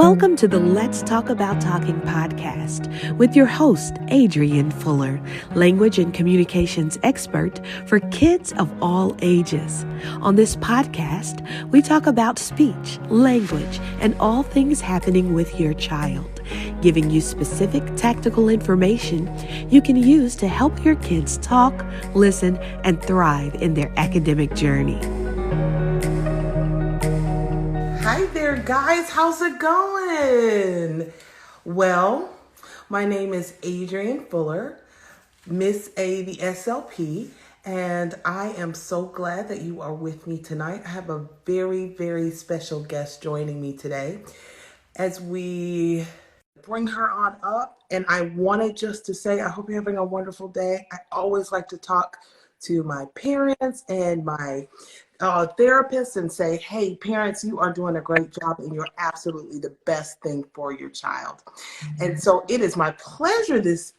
Welcome to the Let's Talk About Talking podcast with your host, Adrienne Fuller, language and communications expert for kids of all ages. On this podcast, we talk about speech, language, and all things happening with your child, giving you specific tactical information you can use to help your kids talk, listen, and thrive in their academic journey. Hi there, guys. How's it going? Well, my name is Adrienne Fuller, Miss A, the SLP, and I am so glad that you are with me tonight. I have a very, very special guest joining me today as we bring her on up. And I wanted just to say, I hope you're having a wonderful day. I always like to talk to my parents and my therapists and say, hey, parents, you are doing a great job and you're absolutely the best thing for your child. And so it is my pleasure this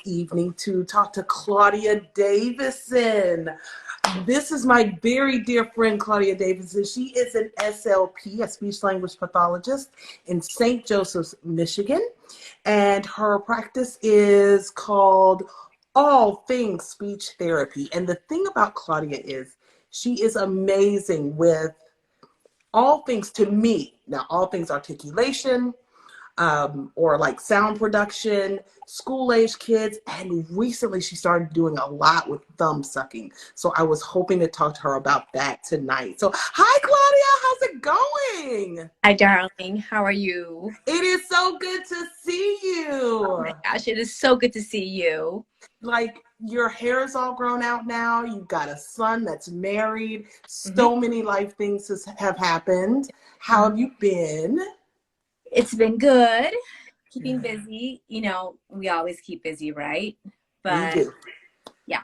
evening to talk to Claudia Davison. This is my very dear friend, Claudia Davison. She is an SLP, a speech language pathologist in St. Joseph's, Michigan. And her practice is called All Things Speech Therapy. And the thing about Claudia is she is amazing with all things to me. Now, all things articulation, or like sound production, school-age kids, and recently she started doing a lot with thumb sucking. So I was hoping to talk to her about that tonight. So hi, Claudia, how's it going? Hi, darling. How are you? It is so good to see you. Oh my gosh, it is so good to see you. Like, your hair is all grown out now. You've got a son that's married. So many life things have happened. How have you been? It's been good. Keeping busy. You know, we always keep busy, right? But We do. yeah.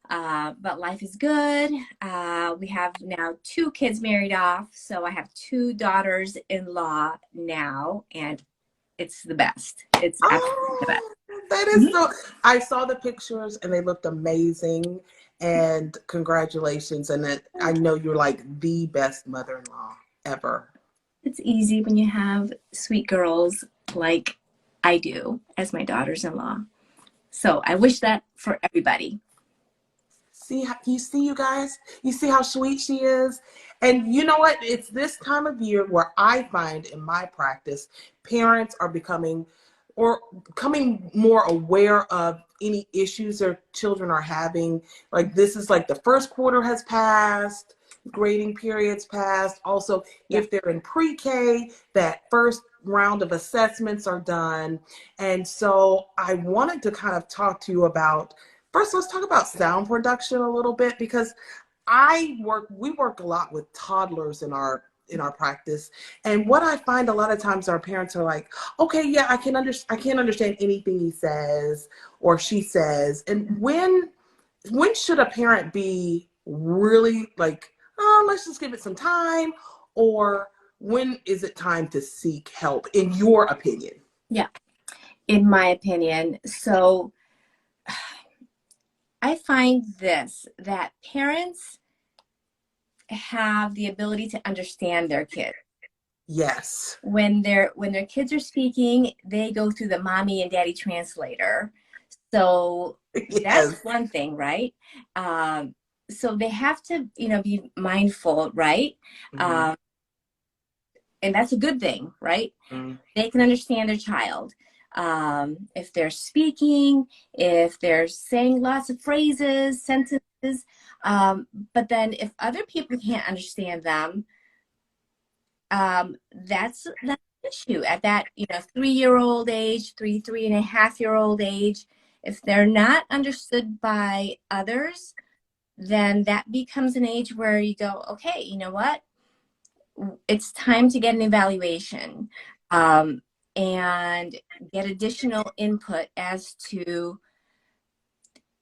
But life is good. We have now 2 kids married off. So I have 2 daughters-in-law now, and it's the best. It's absolutely the best. That is so. I saw the pictures and they looked amazing. And congratulations. And I know you're like the best mother-in-law ever. It's easy when you have sweet girls like I do as my daughters-in-law. So I wish that for everybody. You see, you guys? You see how sweet she is? And you know what? It's this time of year where I find in my practice, parents are becoming more aware of any issues their children are having. Like, this is like the first quarter has passed, grading periods passed. Also, if they're in pre-K, that first round of assessments are done. And so I wanted to kind of talk to you about, first, let's talk about sound production a little bit, because we work a lot with toddlers in our practice. And what I find a lot of times, our parents are like, okay, yeah, I can't understand anything he says or she says. And when should a parent be really like, oh, let's just give it some time? Or when is it time to seek help, in your opinion? Yeah, in my opinion. So I find that parents have the ability to understand their kids. Yes. When their kids are speaking, they go through the mommy and daddy translator. So that's one thing, right? So they have to, be mindful, right? And that's a good thing, right? They can understand their child. If they're speaking, if they're saying lots of phrases, sentences, but then if other people can't understand them, that's an issue at that 3-year-old age, 3.5-year-old age. If they're not understood by others, then that becomes an age where you go, okay, you know what? It's time to get an evaluation, and get additional input as to,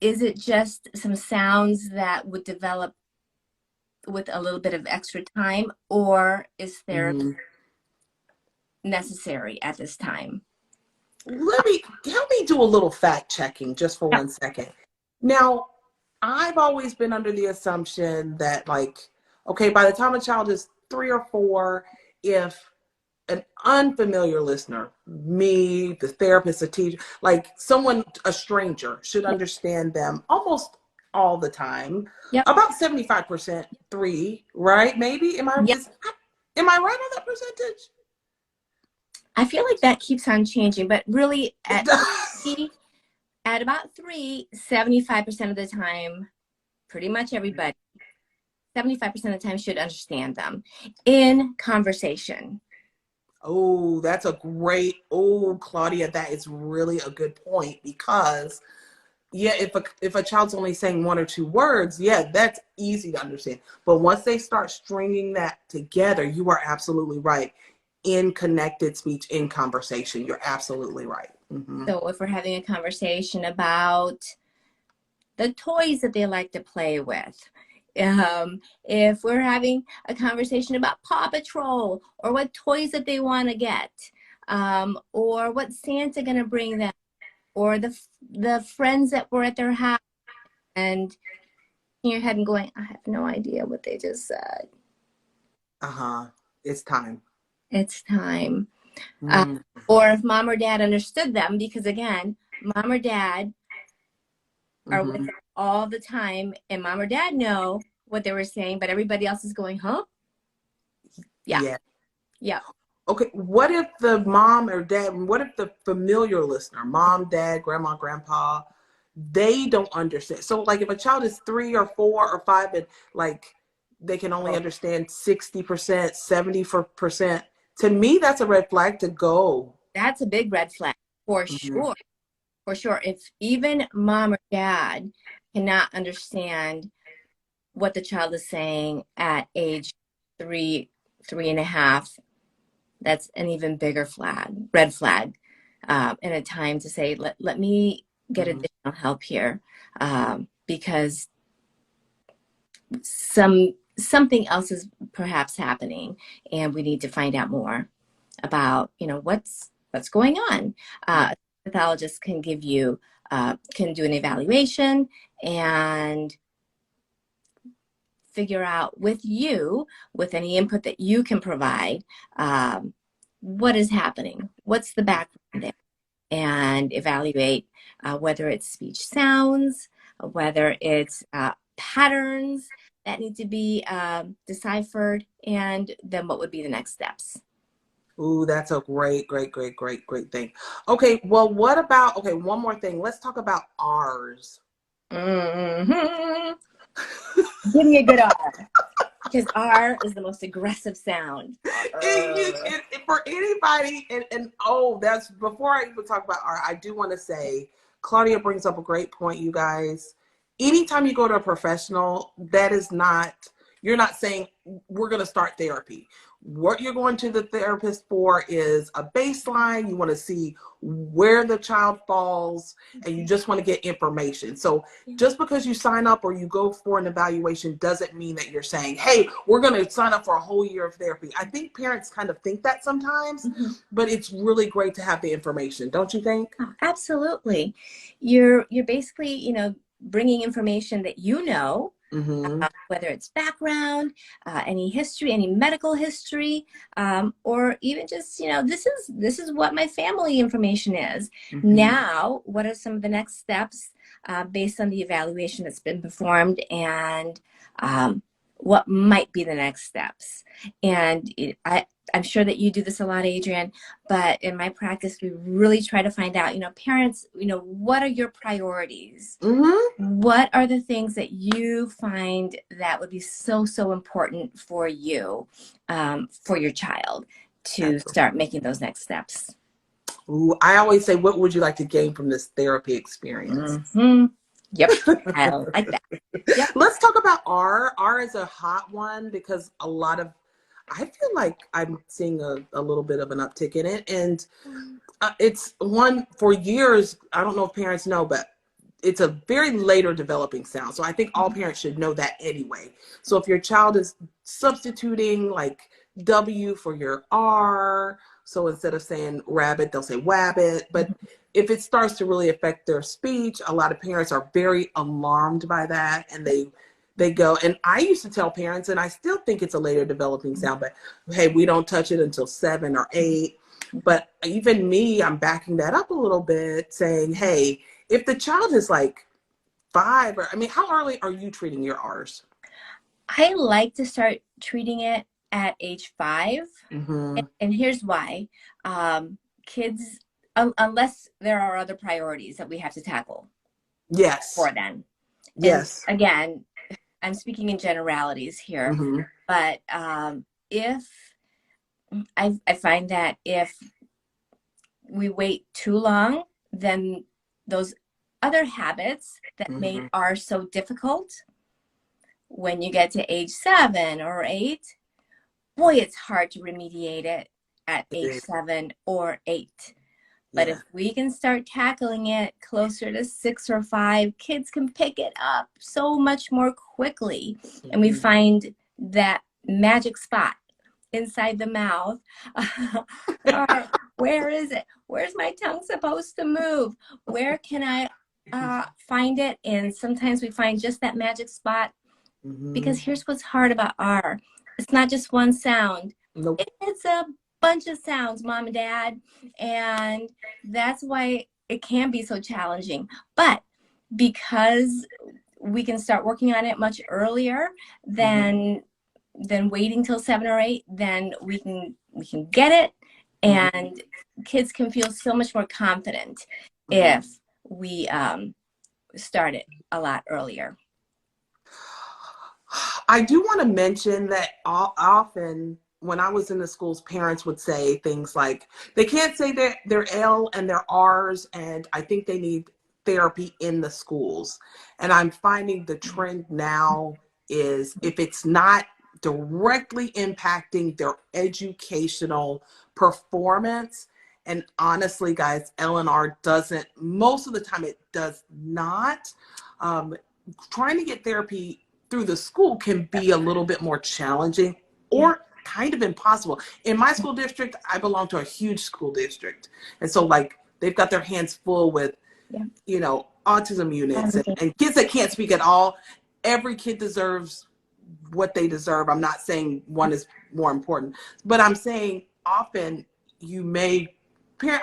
is it just some sounds that would develop with a little bit of extra time, or is therapy necessary at this time? Help me do a little fact checking just for 1 second. Now, I've always been under the assumption that, like, okay, by the time a child is 3 or 4, if an unfamiliar listener, me, the therapist, a teacher, like someone, a stranger, should understand them almost all the time. Yep. About 75% three, right? Maybe. Am I Yep. am I right on that percentage? I feel like that keeps on changing, but really at about 3, 75% of the time, pretty much everybody, 75% of the time should understand them in conversation. Oh, that's a great, oh, Claudia, that is really a good point, because yeah, if a child's only saying 1 or 2 words, yeah, that's easy to understand. But once they start stringing that together, you are absolutely right. In connected speech, in conversation, you're absolutely right. Mm-hmm. So if we're having a conversation about the toys that they like to play with, if we're having a conversation about Paw Patrol or what toys that they want to get, or what Santa going to bring them, or the friends that were at their house, and in your head and going, I have no idea what they just said. It's time. It's time. Or if mom or dad understood them, because again, mom or dad are with them all the time, and mom or dad know what they were saying, but everybody else is going, huh? Yeah. Okay, what if the mom or dad, what if the familiar listener, mom, dad, grandma, grandpa, they don't understand? So like if a child is 3 or 4 or 5 and like they can only understand 60%, 70%, to me, that's a red flag to go. That's a big red flag for sure. For sure. If even mom or dad cannot understand what the child is saying at age 3, 3.5, that's an even bigger red flag, and a time to say, let me get additional help here, because something else is perhaps happening, and we need to find out more about, what's going on. A pathologist can give you, can do an evaluation and figure out with any input that you can provide, what is happening, what's the background there, and evaluate whether it's speech sounds, whether it's patterns that need to be deciphered, and then what would be the next steps. Ooh, that's a great thing. Okay, well, what about, okay, one more thing. Let's talk about R's. Give me a good R, because R is the most aggressive sound. For anybody, and oh, that's, before I even talk about R, I do want to say, Claudia brings up a great point, you guys. Anytime you go to a professional, that is not, you're not saying we're going to start therapy. What you're going to the therapist for is a baseline. You want to see where the child falls, and you just want to get information. So just because you sign up or you go for an evaluation doesn't mean that you're saying, hey, we're going to sign up for a whole year of therapy. I think parents kind of think that sometimes, but it's really great to have the information. Don't you think? Oh, absolutely. You're basically, bringing information that whether it's background, any history, any medical history, or even just, this is what my family information is. Now, what are some of the next steps based on the evaluation that's been performed, and what might be the next steps? And I'm sure that you do this a lot, Adrienne, but in my practice, we really try to find out, parents, what are your priorities? What are the things that you find that would be so important for you, for your child, to start making those next steps? Ooh, I always say, what would you like to gain from this therapy experience? Yep, I like that. Yep. Let's talk about R. R is a hot one because I feel like I'm seeing a little bit of an uptick in it. And it's one, for years, I don't know if parents know, but it's a very later developing sound. So I think all parents should know that anyway. So if your child is substituting like W for your R, so instead of saying rabbit, they'll say wabbit. But if it starts to really affect their speech, a lot of parents are very alarmed by that, and they go. And I used to tell parents, and I still think it's a later developing sound, but hey, we don't touch it until 7 or 8. But even me, I'm backing that up a little bit, saying, hey, if the child is like 5, or I mean, how early are you treating your R's? I like to start treating it at age 5. Mm-hmm. And here's why. Kids, unless there are other priorities that we have to tackle Yes. for them. Yes. And again, I'm speaking in generalities here, Mm-hmm. but if I find that if we wait too long, then those other habits that Mm-hmm. are so difficult when you get to age 7 or 8, boy, it's hard to remediate it at age 7 or 8. But Yeah. if we can start tackling it closer to 6 or 5, kids can pick it up so much more quickly. Mm-hmm. And we find that magic spot inside the mouth. Or where is it? Where's my tongue supposed to move? Where can I find it? And sometimes we find just that magic spot. Mm-hmm. Because here's what's hard about R. It's not just one sound. Nope. It's a bunch of sounds, Mom and Dad. And that's why it can be so challenging. But because we can start working on it much earlier than waiting till 7 or 8, then we can get it, and kids can feel so much more confident if we start it a lot earlier. I do want to mention that often when I was in the schools, parents would say things like, they can't say their L and their R's, and I think they need therapy in the schools. And I'm finding the trend now is, if it's not directly impacting their educational performance, and honestly, guys, L&R doesn't, most of the time it does not, trying to get therapy through the school can be a little bit more challenging, or kind of impossible. In my school district, I belong to a huge school district. And so like, they've got their hands full with, you know, autism units and kids that can't speak at all. Every kid deserves what they deserve. I'm not saying one is more important, but I'm saying often I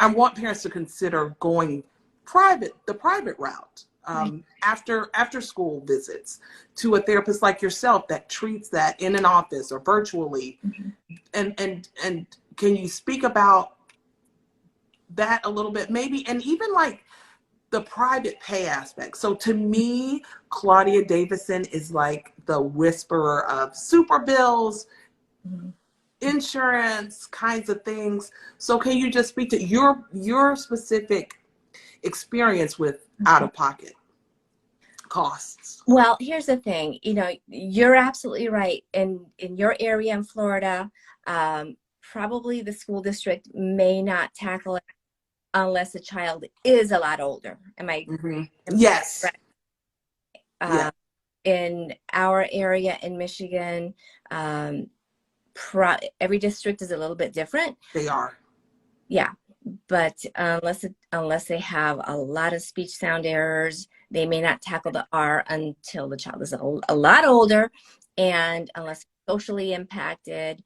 want parents to consider going the private route. After school visits to a therapist like yourself that treats that in an office or virtually. And can you speak about that a little bit, maybe, and even like the private pay aspect? So to me, Claudia Davison is like the whisperer of super bills, insurance kinds of things. So can you just speak to your specific experience with out-of-pocket costs? Well, here's the thing, you know, you're absolutely right. In your area in Florida, probably the school district may not tackle it unless the child is a lot older. Am I? Yes. Right? In our area in Michigan, every district is a little bit different. They are. Yeah. But unless they have a lot of speech sound errors, they may not tackle the R until the child is a lot older, and unless socially impacted,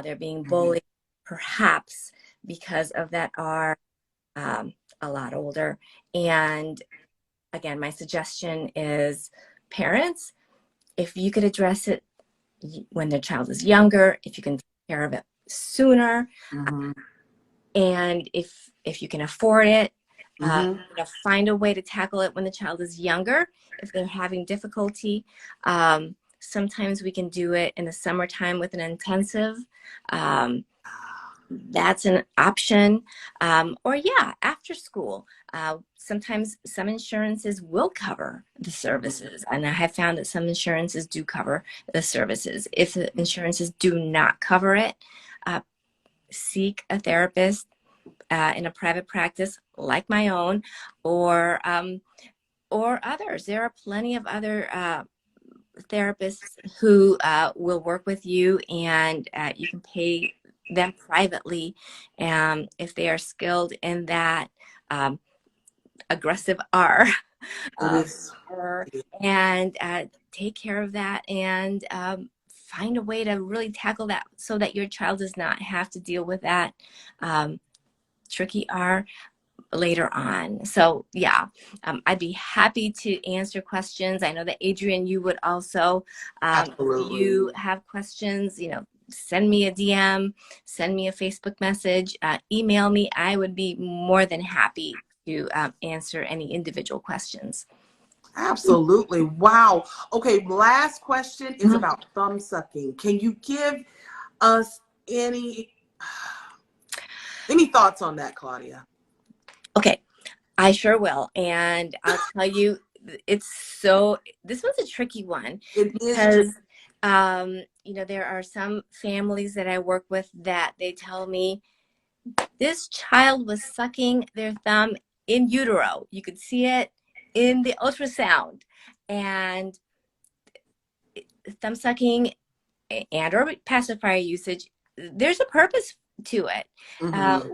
they're being bullied, perhaps because of that R, a lot older. And again, my suggestion is, parents, if you could address it when the child is younger, if you can take care of it sooner, and if you can afford it, find a way to tackle it when the child is younger. If they're having difficulty, sometimes we can do it in the summertime with an intensive. That's an option. Or after school. Sometimes some insurances will cover the services, and I have found that some insurances do cover the services. If the insurances do not cover it, seek a therapist in a private practice like my own, or others. There are plenty of other therapists who will work with you, and you can pay them privately if they are skilled in that. aggressive R. It is. And take care of that, and find a way to really tackle that so that your child does not have to deal with that tricky R later on. So yeah, I'd be happy to answer questions. I know that Adrienne, you would also, Absolutely. you have questions, send me a DM, send me a Facebook message, email me. I would be more than happy to answer any individual questions. Absolutely. Wow. Okay, last question is about thumb sucking. Can you give us any thoughts on that, Claudia? Okay, I sure will. And I'll tell you, this one's a tricky one. It because, is. There are some families that I work with that they tell me this child was sucking their thumb in utero. You could see it in the ultrasound. And thumb sucking and or pacifier usage, there's a purpose to it.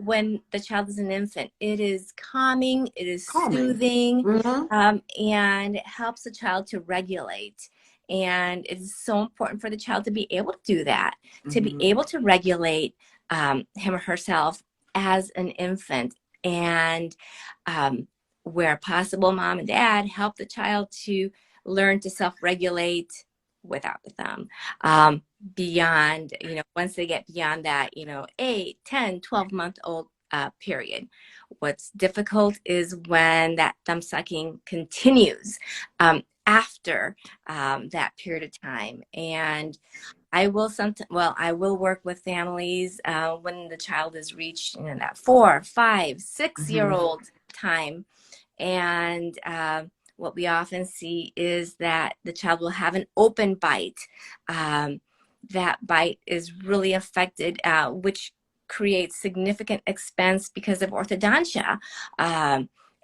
When the child is an infant, it is calming, it is soothing, and it helps the child to regulate. And it is so important for the child to be able to do that, to be able to regulate him or herself as an infant. And where possible, mom and dad help the child to learn to self-regulate without the thumb. Beyond, once they get beyond that, 8, 10, 12-month-old period. What's difficult is when that thumb sucking continues after that period of time. And I will work with families when the child has reached that 4, 5, 6-year-old time. And what we often see is that the child will have an open bite. That bite is really affected, which creates significant expense because of orthodontia.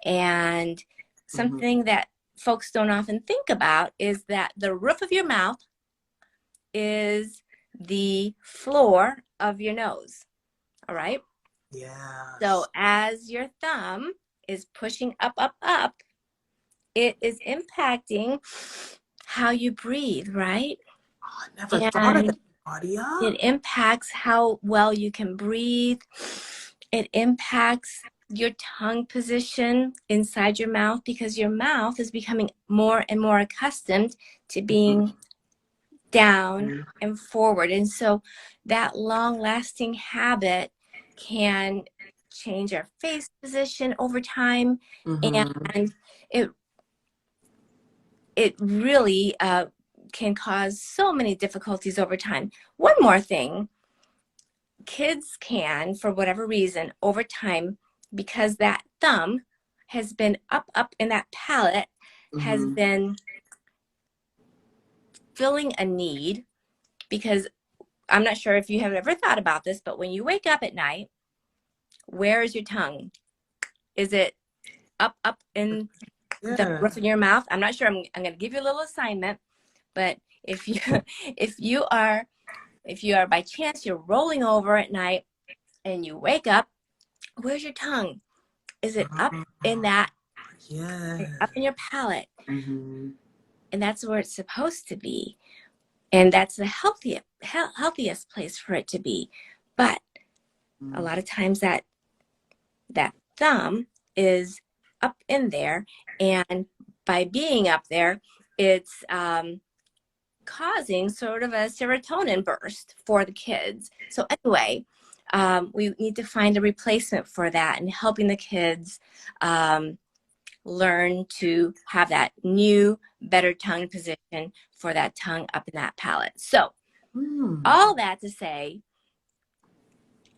And something that folks don't often think about is that the roof of your mouth is the floor of your nose. All right? Yeah. So as your thumb is pushing up, up, up, it is impacting how you breathe, right? Oh, I never thought of that, Claudia. It impacts how well you can breathe. It impacts your tongue position inside your mouth, because your mouth is becoming more and more accustomed to being down and forward. And so that long-lasting habit can change our face position over time. And it really can cause so many difficulties over time. One more thing, kids can, for whatever reason, over time, because that thumb has been up in that palate, has been filling a need. Because I'm not sure if you have ever thought about this, but when you wake up at night, where is your tongue? Is it up in the roof of your mouth? I'm not sure. I'm going to give you a little assignment, but if you are by chance you're rolling over at night and you wake up, where's your tongue? Is it up in that? Up in your palate? And that's where it's supposed to be. And that's the healthiest place for it to be. But a lot of times that thumb is up in there, and by being up there, it's causing sort of a serotonin burst for the kids. So anyway, we need to find a replacement for that, and helping the kids learn to have that new, better tongue position for that tongue up in that palate. So all that to say,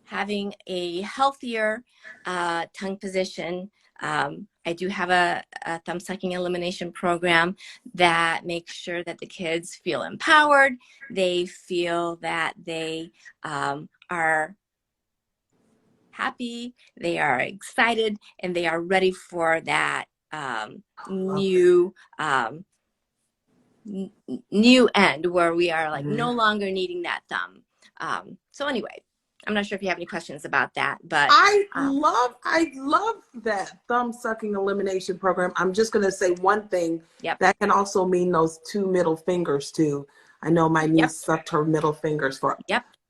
having a healthier tongue position. I do have a thumb sucking elimination program that makes sure that the kids feel empowered. They feel that they are happy, they are excited, and they are ready for that new end where we are like no longer needing that thumb. So anyway, I'm not sure if you have any questions about that, but I love that thumb sucking elimination program. I'm just going to say one thing. Yep. That can also mean those 2 middle fingers too. I know my niece sucked her middle fingers for,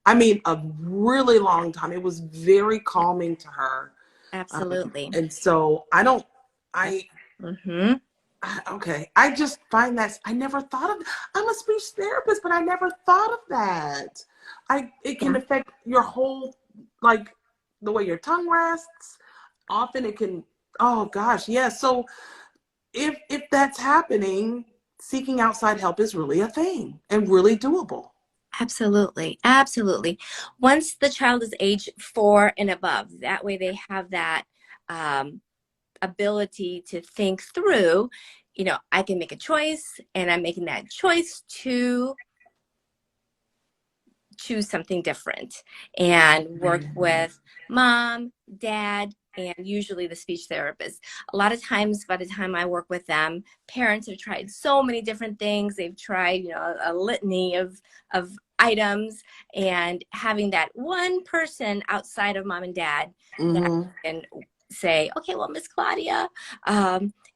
I mean, a really long time. It was very calming to her. Absolutely. And so okay. I just find that I'm a speech therapist, but I never thought of that. It can affect your whole, like the way your tongue rests. Often it can, oh gosh, yeah. So if that's happening, seeking outside help is really a thing and really doable. Absolutely. Absolutely. Once the child is age 4 and above, that way they have that ability to think through, I can make a choice, and I'm making that choice to choose something different and work with mom, dad, and usually the speech therapist. A lot of times by the time I work with them, parents have tried so many different things. They've tried, a litany of items, and having that one person outside of mom and dad that can say, okay, well, Miss Claudia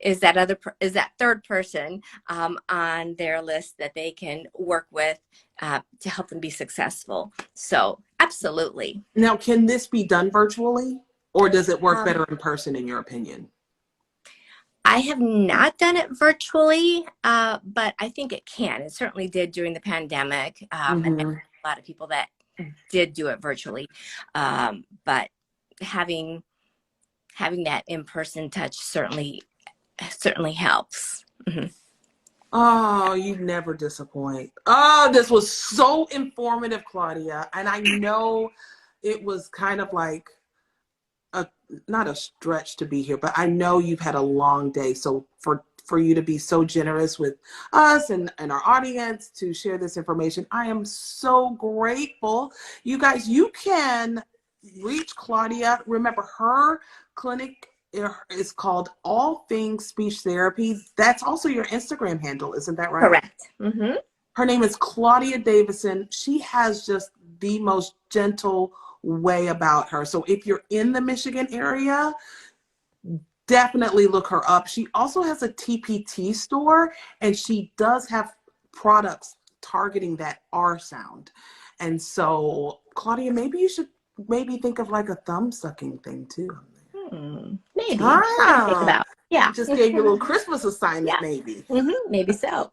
is that third person on their list that they can work with to help them be successful. So absolutely. Now, can this be done virtually, or does it work better in person, in your opinion? I have not done it virtually, but I think it can. It certainly did during the pandemic. And there were a lot of people that did do it virtually. But having that in-person touch certainly helps. Oh, you never disappoint. Oh, this was so informative, Claudia. And I know it was kind of like not a stretch to be here, but I know you've had a long day. So for you to be so generous with us and our audience to share this information, I am so grateful. You guys, you can reach Claudia. Remember, her clinic is called All Things Speech Therapy. That's also your Instagram handle, isn't that right? Correct. Her name is Claudia Davison. She has just the most gentle way about her. So if you're in the Michigan area, definitely look her up. She also has a TPT store, and she does have products targeting that R sound. And so, Claudia, maybe you should think of like a thumb sucking thing too. Maybe. Think about. Yeah. Just gave you a little Christmas assignment, maybe. Maybe so.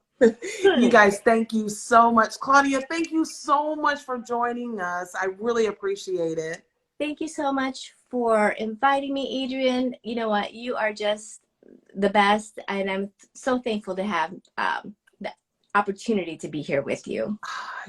You guys, thank you so much. Claudia, thank you so much for joining us. I really appreciate it. Thank you so much for inviting me, Adrienne. You know what? You are just the best, and I'm so thankful to have the opportunity to be here with you.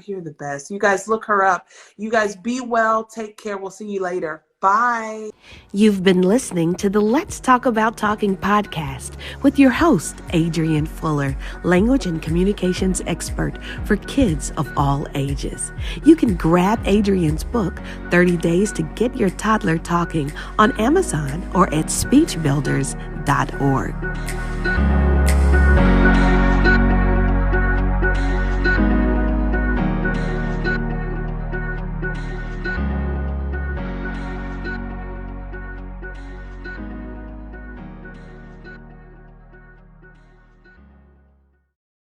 You're the best. You guys, look her up. You guys, be well. Take care. We'll see you later. Bye. You've been listening to the Let's Talk About Talking podcast with your host, Adrienne Fuller, language and communications expert for kids of all ages. You can grab Adrienne's book, 30 Days to Get Your Toddler Talking, on Amazon or at speechbuilders.org.